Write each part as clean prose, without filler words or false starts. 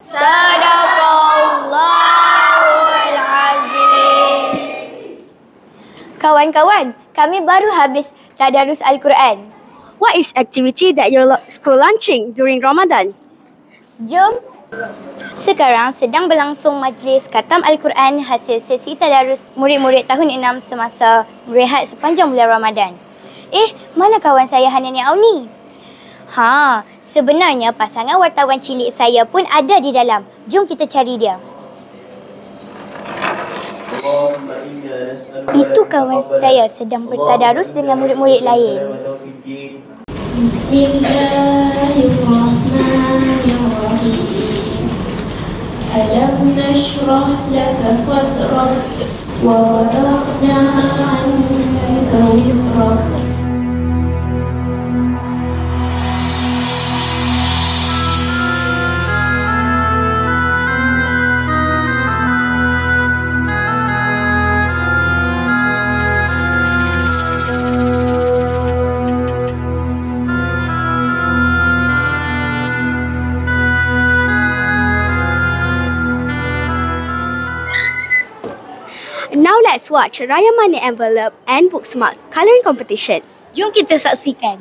Sadaqallahul Azim. Kawan-kawan, kami baru habis tadarus Al-Quran. What is activity that your school launching during Ramadan? Jom. Sekarang sedang berlangsung majlis khatam Al-Quran hasil sesi tadarus murid-murid tahun 6 semasa rehat sepanjang bulan Ramadan. Mana kawan saya Hanani Auni? Sebenarnya pasangan wartawan cilik saya pun ada di dalam. Jom kita cari dia. Itu kawan saya sedang bertadarus dengan murid-murid lain. Bismillahirrahmanirrahim. Alam nashrah laka sadrak wa wada'na anka wizrak. Now let's watch Raya Money Envelope and Book Smart colouring competition. Jom kita saksikan.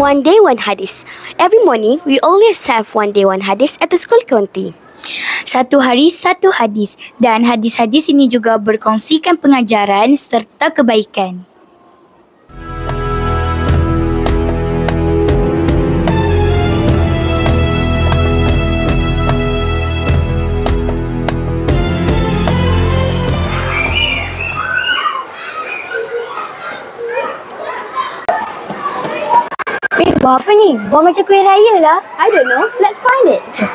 One day, one hadis. Every morning, we always have one day, one hadis at the school county. Satu hari, satu hadis. Dan hadis-hadis ini juga berkongsikan pengajaran serta kebaikan. Buat apa ni? Buat macam kuih raya lah. I don't know. Let's find it. Jom.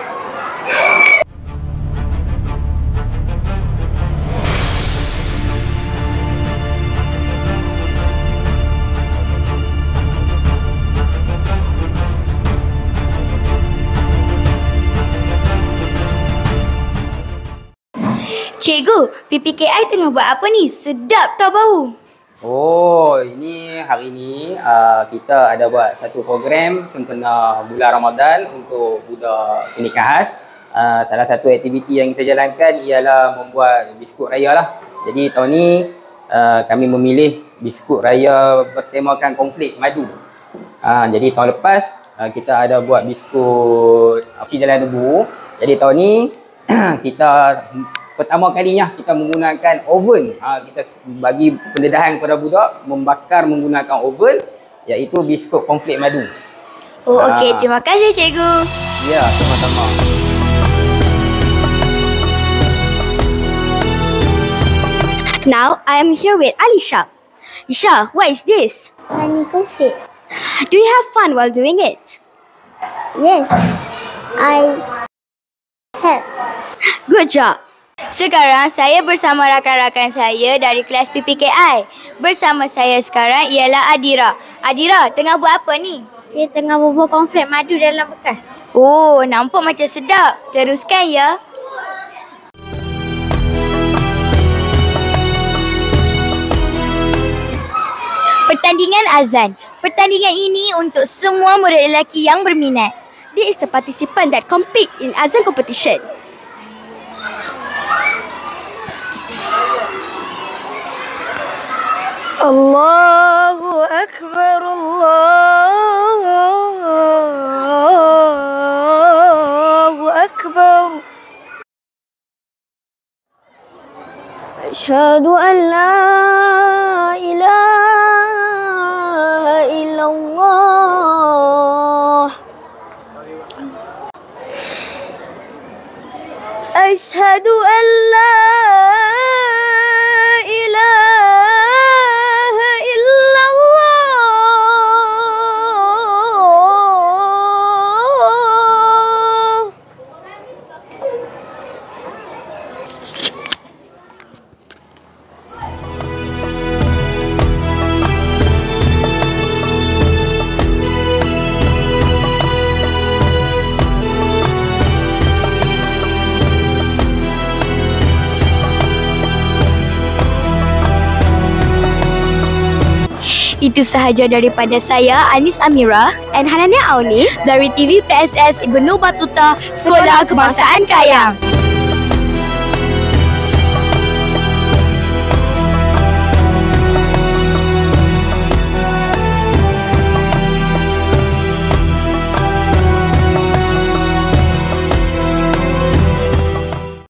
Cikgu, PPKI tengah buat apa ni? Sedap tau bau. Ini hari ini kita ada buat satu program sempena bulan Ramadan untuk budak Kenik Khas. Salah satu aktiviti yang kita jalankan ialah membuat biskut raya lah. Jadi tahun ni kami memilih biskut raya bertemakan konflik madu. Jadi tahun lepas kita ada buat biskut api jalan debu. Jadi tahun ni kita pertama kalinya kita menggunakan oven. Kita bagi pendedahan kepada budak membakar menggunakan oven, iaitu biskut konflik madu. Okey, terima kasih cikgu. Ya, sama-sama. Now, I am here with Alisha. Alisha, what is this? Honey confit. Do you have fun while doing it? Yes, I have. Good job. Sekarang saya bersama rakan-rakan saya dari kelas PPKI. Bersama saya sekarang ialah Adira. Adira, tengah buat apa ni? Dia tengah bubuh konflik madu dalam bekas. Nampak macam sedap. Teruskan ya. Pertandingan azan. Pertandingan ini untuk semua murid lelaki yang berminat. This is the participant that compete in azan competition. Allahu Akbar, Allahu Akbar. Asyhadu an la ilaha illallah. Asyhadu an la ilaha illallah. Itu sahaja daripada saya, Anis Amira And Hanania Auni, dari TV PSS Ibnu Battuta, Sekolah Kebangsaan Kayang.